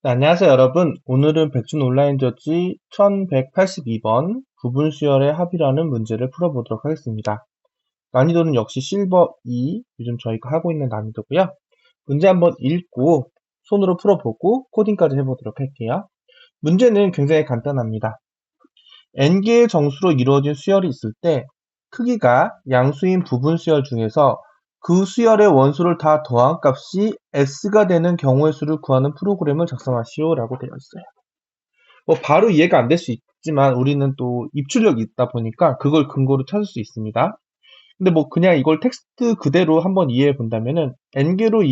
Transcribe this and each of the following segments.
네, 안녕하세요, 여러분. 오늘은 백준 온라인 저지 1182번 부분 수열의 합이라는 문제를 풀어보도록 하겠습니다. 난이도는 역시 실버 2, 요즘 저희가 하고 있는 난이도고요. 문제 한번 읽고 손으로 풀어보고 코딩까지 해보도록 할게요. 문제는 굉장히 간단합니다. n개의 정수로 이루어진 수열이 있을 때 크기가 양수인 부분 수열 중에서 그 수열의 원수를 다 더한 값이 s가 되는 경우의 수를 구하는 프로그램을 작성하시오 라고 되어 있어요. 바로 이해가 안 될 수 있지만 우리는 또 입출력이 있다 보니까 그걸 근거로 찾을 수 있습니다. 근데 그냥 이걸 텍스트 그대로 한번 이해해 본다면은 n개로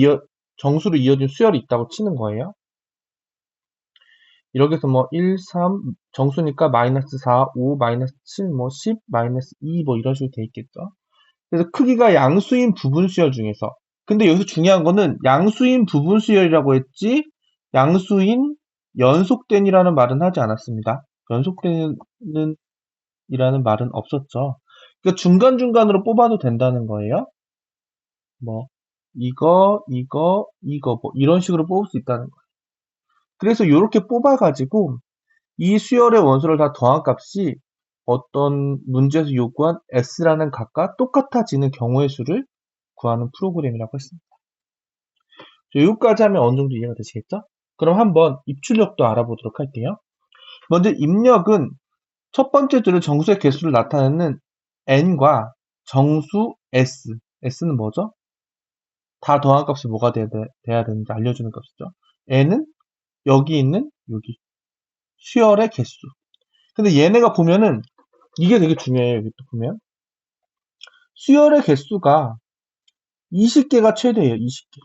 정수로 이어진 수열이 있다고 치는 거예요. 이렇게 해서 1, 3 정수니까 마이너스 4, 5, 마이너스 7, 10, 마이너스 2 이런 식으로 돼 있겠죠. 그래서 크기가 양수인 부분 수열 중에서 근데 여기서 중요한 거는 양수인 부분 수열이라고 했지 양수인 연속된이라는 말은 하지 않았습니다. 연속된은 이라는 말은 없었죠. 그러니까 중간중간으로 뽑아도 된다는 거예요. 뭐 이거 이런 식으로 뽑을 수 있다는 거예요. 그래서 이렇게 뽑아가지고 이 수열의 원소를 다 더한 값이 어떤 문제에서 요구한 s라는 값과 똑같아지는 경우의 수를 구하는 프로그램이라고 했습니다. 여기까지 하면 어느 정도 이해가 되시겠죠? 그럼 한번 입출력도 알아보도록 할게요. 먼저 입력은 첫 번째 줄은 정수의 개수를 나타내는 n과 정수 s. s는 뭐죠? 다 더한 값이 뭐가 돼야 되는지 알려주는 값이죠. n은 여기 수열의 개수. 근데 얘네가 보면은 이게 되게 중요해요. 여기 또 보면 수열의 개수가 20개가 최대예요. 20개.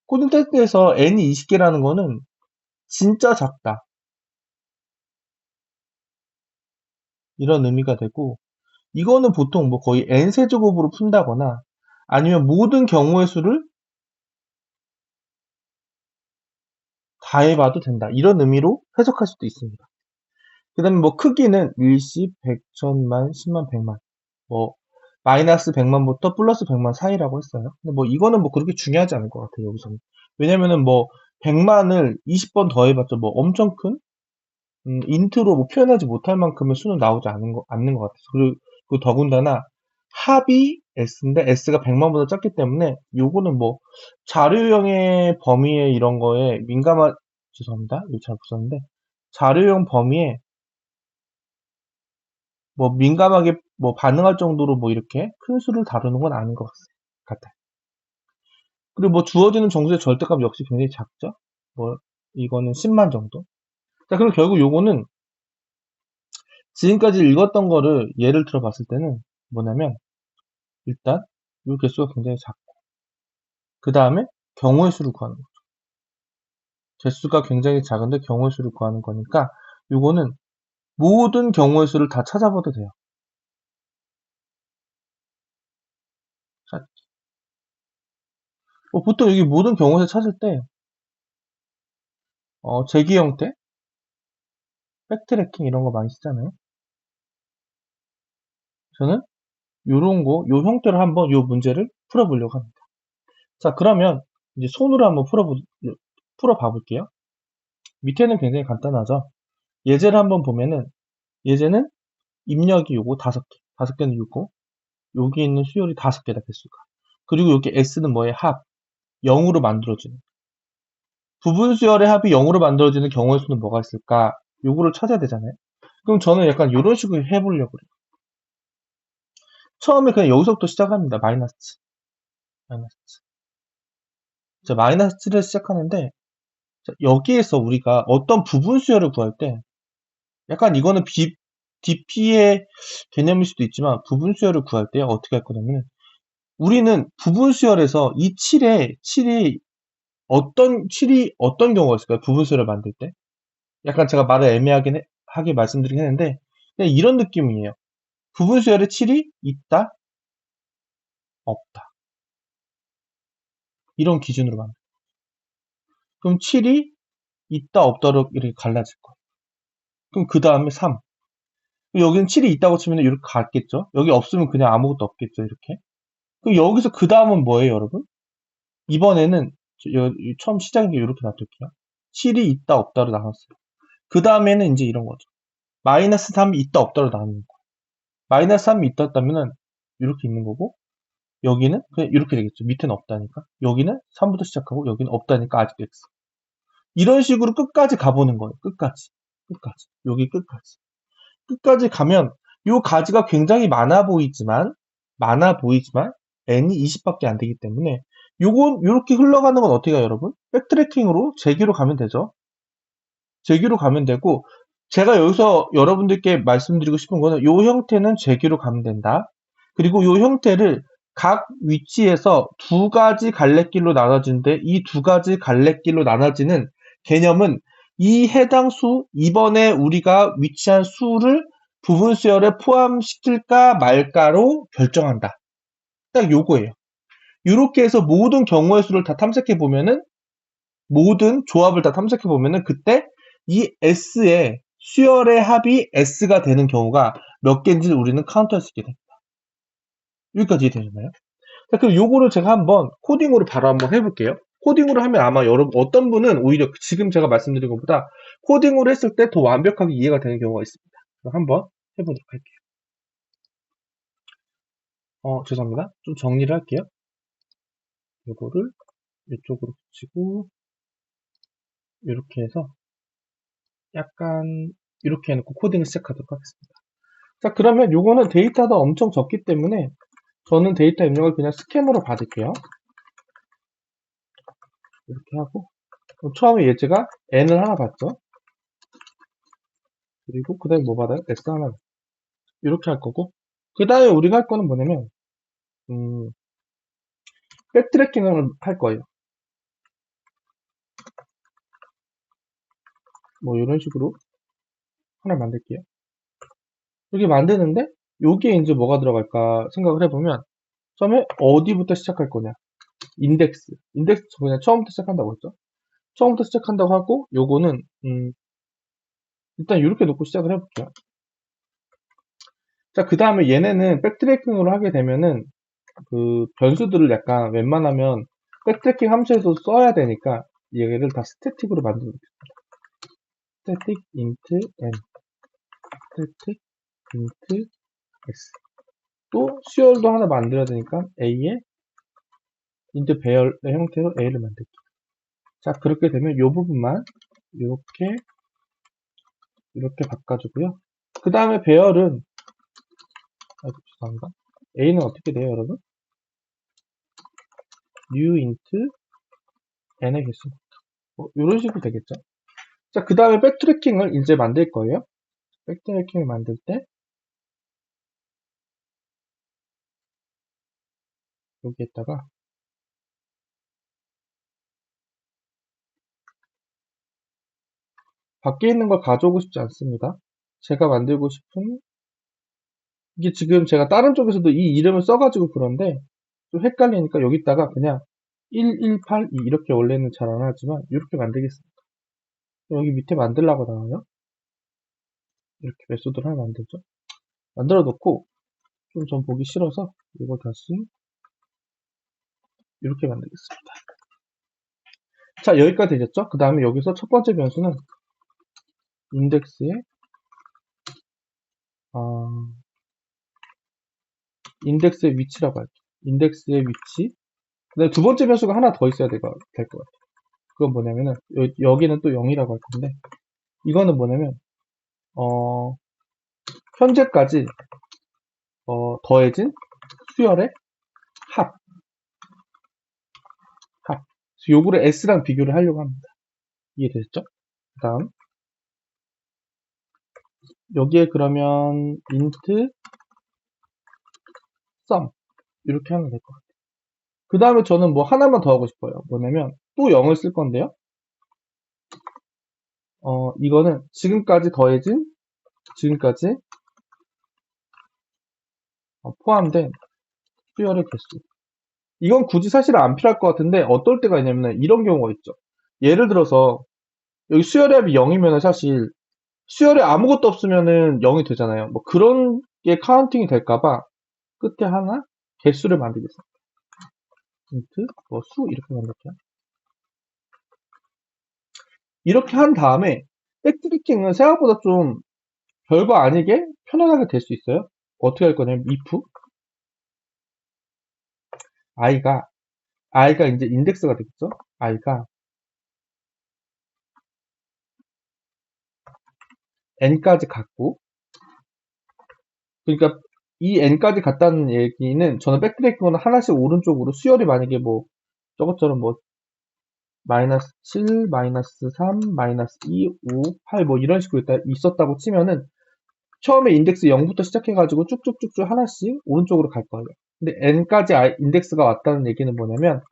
코딩 테스트에서 n이 20개라는 거는 진짜 작다. 이런 의미가 되고 이거는 보통 거의 n세제곱으로 푼다거나 아니면 모든 경우의 수를 다 해봐도 된다. 이런 의미로 해석할 수도 있습니다. 그 다음에 크기는 일십, 백, 천만, 십만, 백만. 마이너스 100만부터 플러스 100만 사이라고 했어요. 근데 이거는 그렇게 중요하지 않을 것 같아요, 여기서는. 왜냐면은 100만을 20번 더해봤자 엄청 큰, 인트로 표현하지 못할 만큼의 수는 나오지 않는 것 같아서. 그리고 더군다나 합이 S인데 S가 100만보다 작기 때문에 요거는 자료형의 범위에 이런 거에 죄송합니다. 이거 잘 붙였는데 자료형 범위에 민감하게 반응할 정도로 이렇게 큰 수를 다루는 건 아닌 것 같아요. 그리고 주어지는 정수의 절대값 역시 굉장히 작죠? 이거는 10만 정도. 자, 그럼 결국 요거는 지금까지 읽었던 거를 예를 들어 봤을 때는 뭐냐면 일단 이 개수가 굉장히 작고 그 다음에 경우의 수를 구하는 거죠. 개수가 굉장히 작은데 경우의 수를 구하는 거니까 요거는 모든 경우의 수를 다 찾아봐도 돼요. 자, 보통 여기 모든 경우의 수 찾을 때 제기 형태, 백트래킹 이런 거 많이 쓰잖아요. 저는 요런 거, 요 형태로 한번 요 문제를 풀어보려고 합니다. 자, 그러면 이제 손으로 한번 풀어봐 볼게요. 밑에는 굉장히 간단하죠. 예제를 한번 보면은 예제는 입력이 요거 5개, 5개는 요거, 여기 있는 수열이 5개다 개수가. 그리고 여기 s는 뭐의 합, 0으로 만들어지는. 부분 수열의 합이 0으로 만들어지는 경우의 수는 뭐가 있을까? 요거를 찾아야 되잖아요. 그럼 저는 약간 이런 식으로 해보려고 그래요. 처음에 그냥 여기서부터 시작합니다. 마이너스 7. 마이너스 7. 자, 마이너스 7을 시작하는데, 자, 여기에서 우리가 어떤 부분 수열을 구할 때, 약간 이거는 DP의 개념일 수도 있지만, 부분 수열을 구할 때 어떻게 할 거냐면, 우리는 부분 수열에서 이 7이 어떤 경우가 있을까요? 부분 수열을 만들 때? 약간 제가 말을 하게 말씀드리긴 했는데, 그냥 이런 느낌이에요. 부분 수열에 7이 있다, 없다. 이런 기준으로 만들. 그럼 7이 있다, 없다로 이렇게 갈라질 거예요. 그럼 그 다음에 3. 여기는 7이 있다고 치면 이렇게 갔겠죠? 여기 없으면 그냥 아무것도 없겠죠, 이렇게. 그럼 여기서 그 다음은 뭐예요, 여러분? 이번에는 처음 시작인 게 이렇게 놔둘게요. 7이 있다 없다로 나눴어요. 그 다음에는 이제 이런 거죠. 마이너스 3이 있다 없다로 나누는 거. 마이너스 3이 있다 없다면은 이렇게 있는 거고, 여기는 그냥 이렇게 되겠죠. 밑에는 없다니까. 여기는 3부터 시작하고 여기는 없다니까 아직 X. 이런 식으로 끝까지 가보는 거예요. 끝까지. 끝까지. 여기 끝까지. 끝까지 가면 요 가지가 굉장히 많아 보이지만 n이 20밖에 안 되기 때문에 요건 요렇게 흘러가는 건 어떻게 해요, 여러분? 백트래킹으로 제기로 가면 되죠. 제기로 가면 되고, 제가 여기서 여러분들께 말씀드리고 싶은 거는 요 형태는 제기로 가면 된다. 그리고 요 형태를 각 위치에서 두 가지 갈래길로 나눠지는데 이 두 가지 갈래길로 나눠지는 개념은 이 해당 수, 이번에 우리가 위치한 수를 부분 수열에 포함시킬까 말까로 결정한다. 딱 요거예요. 이렇게 해서 모든 경우의 수를 다 탐색해 보면은, 모든 조합을 다 탐색해 보면은 그때 이 S의 수열의 합이 S가 되는 경우가 몇 개인지를 우리는 카운트할 수 있게 됩니다. 여기까지 되나요? 자, 그럼 요거를 제가 한번 코딩으로 바로 한번 해볼게요. 코딩으로 하면 아마 여러분 어떤 분은 오히려 지금 제가 말씀드린 것보다 코딩으로 했을 때 더 완벽하게 이해가 되는 경우가 있습니다. 그럼 한번 해보도록 할게요. 죄송합니다. 좀 정리를 할게요. 요거를 이쪽으로 붙이고 이렇게 해서 약간 이렇게 해놓고 코딩을 시작하도록 하겠습니다. 자, 그러면 요거는 데이터가 엄청 적기 때문에 저는 데이터 입력을 그냥 스캔으로 받을게요. 이렇게 하고 처음에 예제가 n을 하나 받죠. 그리고 그 다음에 뭐 받아요? s 하나. 이렇게 할 거고, 그 다음에 우리가 할 거는 뭐냐면 백트래킹을 할 거예요. 뭐 이런 식으로 하나 만들게요. 이렇게 만드는데 여기에 이제 뭐가 들어갈까 생각을 해보면 처음에 어디부터 시작할 거냐. 인덱스 그냥 처음부터 시작한다고 했죠. 처음부터 시작한다고 하고 요거는 일단 이렇게 놓고 시작을 해볼게요. 자, 그 다음에 얘네는 백트래킹으로 하게 되면은 그 변수들을 약간 웬만하면 백트래킹 함수에도 써야 되니까 얘를 다 스태틱으로 만들어 놓겠습니다. static int n, static int x. 또 수열도 하나 만들어야 되니까 a에 int 배열의 형태로 a를 만들게요. 자, 그렇게 되면 이 부분만 이렇게 바꿔주고요. 그 다음에 배열은 죄송합니다. a는 어떻게 돼요, 여러분? new int n의 개수. 이런 식으로 되겠죠. 자, 그 다음에 백트래킹을 이제 만들 거예요. 백트래킹을 만들 때 여기에다가 밖에 있는 걸 가져오고 싶지 않습니다. 제가 만들고 싶은, 이게 지금 제가 다른 쪽에서도 이 이름을 써가지고 그런데 좀 헷갈리니까 여기다가 그냥 1182 이렇게 원래는 잘 안 하지만 이렇게 만들겠습니다. 여기 밑에 만들라고 나와요. 이렇게 메소드를 하나 만들죠. 만들어 놓고 좀 전 보기 싫어서 이거 다시 이렇게 만들겠습니다. 자, 여기까지 되셨죠? 그 다음에 여기서 첫 번째 변수는 인덱스의 인덱스의 위치라고 할게요. 인덱스의 위치. 그 다음에 두 번째 변수가 하나 더 있어야 될 것 같아요. 그건 뭐냐면은 여기는 또 0이라고 할 건데 이거는 뭐냐면 현재까지 더해진 수열의 합. 요거를 s랑 비교를 하려고 합니다. 이해되셨죠? 그 다음 여기에 그러면 int sum 이렇게 하면 될 것 같아요. 그 다음에 저는 뭐 하나만 더 하고 싶어요. 뭐냐면 또 0을 쓸 건데요. 이거는 지금까지 더해진 지금까지 포함된 수열의 개수. 이건 굳이 사실 안 필요할 것 같은데 어떨 때가 있냐면 이런 경우가 있죠. 예를 들어서 여기 수열의 합이 0이면 사실 수열에 아무것도 없으면은 0이 되잖아요. 뭐 그런 게 카운팅이 될까봐 끝에 하나 개수를 만들겠습니다. int 뭐 수 이렇게 만들게요. 이렇게 한 다음에 백트래킹은 생각보다 좀 별거 아니게 편안하게 될 수 있어요. 어떻게 할 거냐면 if i가 이제 인덱스가 되겠죠. i가 n까지 갔고, 그러니까 이 n까지 갔다는 얘기는 저는 백트래킹으로 하나씩 오른쪽으로 수열이 만약에 뭐 저것처럼 뭐 마이너스 7, 마이너스 3, 마이너스 2, 5, 8 뭐 이런 식으로 있었다고 치면은 처음에 인덱스 0부터 시작해가지고 쭉쭉쭉쭉 하나씩 오른쪽으로 갈 거예요. 근데 n까지 인덱스가 왔다는 얘기는 뭐냐면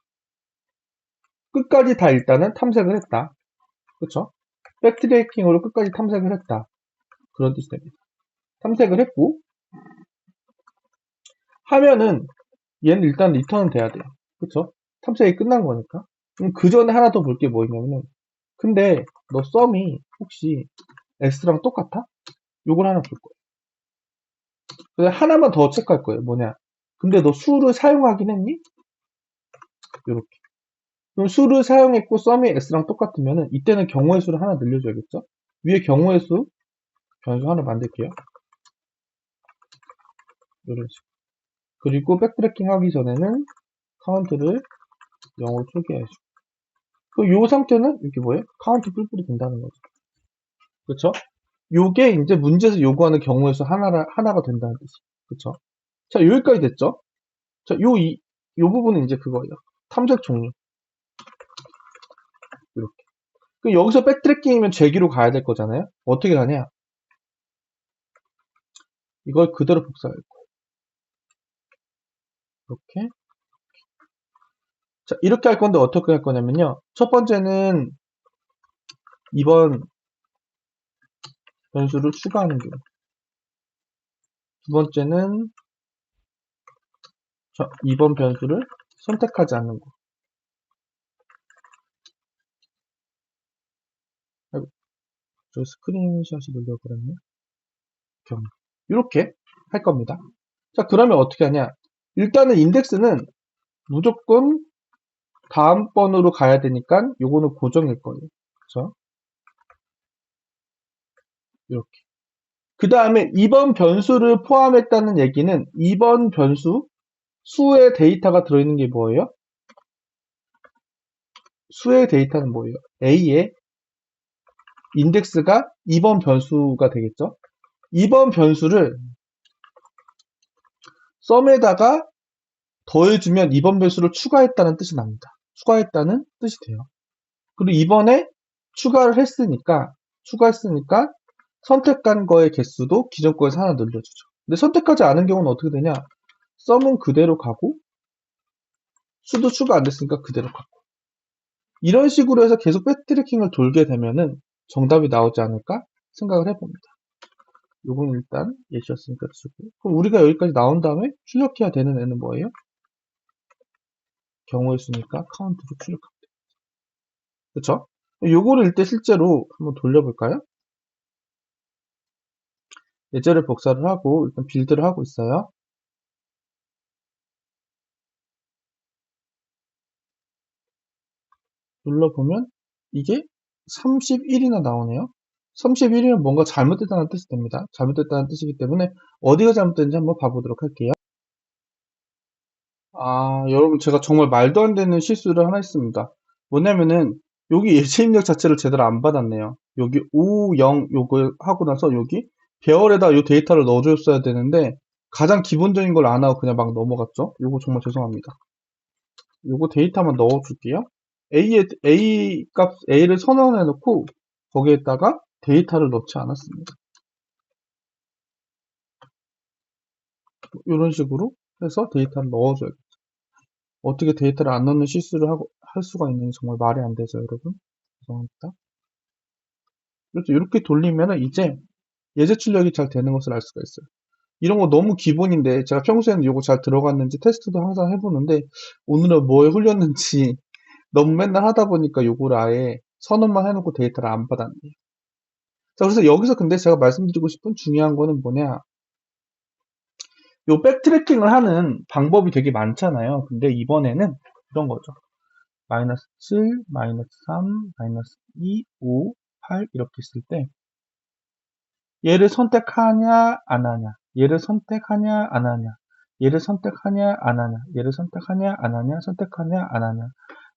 끝까지 다 일단은 탐색을 했다. 그쵸? 백트래킹으로 끝까지 탐색을 했다. 그런 뜻이 됩니다. 탐색을 했고 하면은 얘는 일단 리턴은 돼야 돼요. 그쵸? 탐색이 끝난 거니까. 그럼 그 전에 하나 더 볼 게 뭐 있냐면은 근데 너 썸이 혹시 x랑 똑같아? 요걸 하나 볼 거예요. 그래서 하나만 더 체크할 거예요. 뭐냐? 근데 너 수를 사용하긴 했니? 요렇게. 그럼 수를 사용했고 썸이 x랑 똑같으면은 이때는 경우의 수를 하나 늘려줘야겠죠? 위에 경우의 수 변수 하나 만들게요. 이런 식으로. 그리고 백트래킹 하기 전에는 카운트를 0으로 초기화해줘. 요 상태는 이렇게 뭐예요? 카운트 뿔뿔이 된다는 거죠. 그쵸? 요게 이제 문제에서 요구하는 경우의 수 하나가 된다는 뜻이. 그쵸? 자, 여기까지 됐죠? 자, 요 부분은 이제 그거예요. 탐색 종류. 이렇게. 그럼 여기서 백트래킹이면 제기로 가야 될 거잖아요? 어떻게 가냐? 이걸 그대로 복사할 거예요. 이렇게. 자, 이렇게 할 건데 어떻게 할 거냐면요. 첫 번째는 이번 변수를 추가하는 경우. 두 번째는 이번 변수를 선택하지 않는 거. 아이고, 저 스크린샷이 눌려버렸네. 경우. 이렇게 할 겁니다. 자, 그러면 어떻게 하냐? 일단은 인덱스는 무조건 다음 번으로 가야 되니까 요거는 고정일 거예요. 그쵸? 이렇게. 그 다음에 이번 변수를 포함했다는 얘기는 이번 변수 수의 데이터가 들어있는 게 뭐예요? 수의 데이터는 뭐예요? A의 인덱스가 이번 변수가 되겠죠? 이번 변수를 썸에다가 더해주면 이번 변수를 추가했다는 뜻이 납니다. 추가했다는 뜻이 돼요. 그리고 이번에 추가했으니까 선택한 거의 개수도 기존 거에서 하나 늘려주죠. 근데 선택하지 않은 경우는 어떻게 되냐? 썸은 그대로 가고 수도 추가 안 됐으니까 그대로 가고 이런 식으로 해서 계속 백트래킹을 돌게 되면은 정답이 나오지 않을까 생각을 해봅니다. 요건 일단 예시였으니까 쓰고 그럼 우리가 여기까지 나온 다음에 출력해야 되는 애는 뭐예요? 경우의 수니까 카운트로 출력합니다. 그쵸? 요거를 일단 실제로 한번 돌려볼까요? 예제를 복사를 하고 일단 빌드를 하고 있어요. 눌러보면 이게 31이나 나오네요. 31이면 뭔가 잘못됐다는 뜻이 됩니다. 잘못됐다는 뜻이기 때문에 어디가 잘못됐는지 한번 봐보도록 할게요. 아, 여러분 제가 정말 말도 안 되는 실수를 하나 했습니다. 뭐냐면은 여기 예시 입력 자체를 제대로 안 받았네요. 여기 5, 0 요거 하고 나서 여기 배열에다 요 데이터를 넣어줬어야 되는데 가장 기본적인 걸 안 하고 그냥 막 넘어갔죠. 요거 정말 죄송합니다. 요거 데이터만 넣어줄게요. A 값, A를 선언해 놓고 거기에다가 데이터를 넣지 않았습니다. 이런 식으로 해서 데이터를 넣어줘야겠죠. 어떻게 데이터를 안 넣는 실수를 할 수가 있는지 정말 말이 안 되죠, 여러분. 죄송합니다. 그렇죠. 이렇게 돌리면 이제 예제 출력이 잘 되는 것을 알 수가 있어요. 이런 거 너무 기본인데 제가 평소에는 이거 잘 들어갔는지 테스트도 항상 해보는데 오늘은 뭐에 홀렸는지 너무 맨날 하다 보니까 요거를 아예 선언만 해놓고 데이터를 안 받았네요. 자, 그래서 여기서 근데 제가 말씀드리고 싶은 중요한 거는 뭐냐. 요 백트래킹을 하는 방법이 되게 많잖아요. 근데 이번에는 이런 거죠. 마이너스 7, 마이너스 3, 마이너스 2, 5, 8 이렇게 있을 때 얘를 선택하냐 안 하냐, 얘를 선택하냐 안 하냐, 얘를 선택하냐 안 하냐, 얘를 선택하냐 안 하냐, 선택하냐 안 하냐,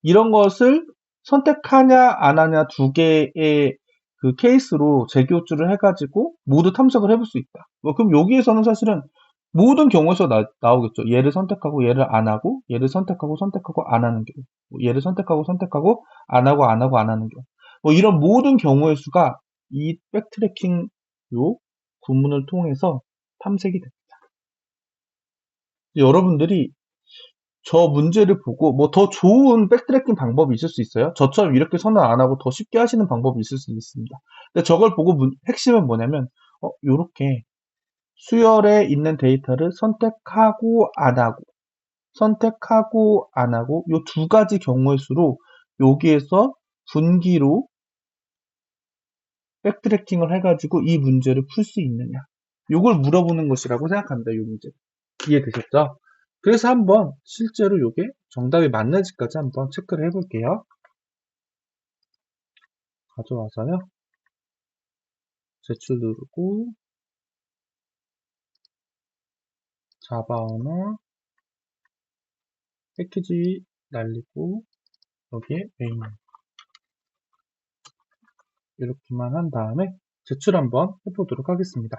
이런 것을 선택하냐 안 하냐 두 개의 그 케이스로 재교주를 해가지고 모두 탐색을 해볼 수 있다. 그럼 여기에서는 사실은 모든 경우에서 나오겠죠. 얘를 선택하고 얘를 안 하고, 얘를 선택하고 선택하고 안 하는 경우, 얘를 선택하고 선택하고 안 하고 안 하고 안 하는 경우, 이런 모든 경우의 수가 이 백트래킹 요 구문을 통해서 탐색이 됩니다. 여러분들이 저 문제를 보고 뭐 더 좋은 백트래킹 방법이 있을 수 있어요. 저처럼 이렇게 선언 안 하고 더 쉽게 하시는 방법이 있을 수 있습니다. 근데 저걸 보고 핵심은 뭐냐면 요렇게 수열에 있는 데이터를 선택하고 안 하고 선택하고 안 하고 요 두 가지 경우의 수로 여기에서 분기로 백트래킹을 해가지고 이 문제를 풀 수 있느냐, 요걸 물어보는 것이라고 생각합니다. 이 문제 이해되셨죠? 그래서 한번 실제로 요게 정답이 맞는지까지 한번 체크를 해볼게요. 가져와서요, 제출 누르고 자바 언어 패키지 날리고 여기에 메인 이렇게만 한 다음에 제출 한번 해보도록 하겠습니다.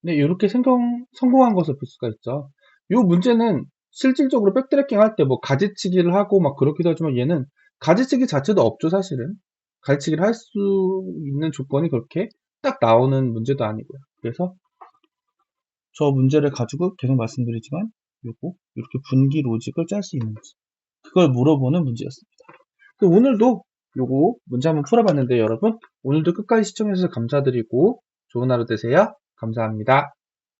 네, 이렇게 성공한 것을 볼 수가 있죠. 이 문제는 실질적으로 백트래킹 할 때 뭐 가지치기를 하고 막 그렇기도 하지만 얘는 가지치기 자체도 없죠, 사실은. 가지치기를 할 수 있는 조건이 그렇게 딱 나오는 문제도 아니고요. 그래서 저 문제를 가지고 계속 말씀드리지만 요거 이렇게 분기 로직을 짤 수 있는지 그걸 물어보는 문제였습니다. 오늘도 요거 문제 한번 풀어봤는데 여러분 오늘도 끝까지 시청해주셔서 감사드리고 좋은 하루 되세요. 감사합니다.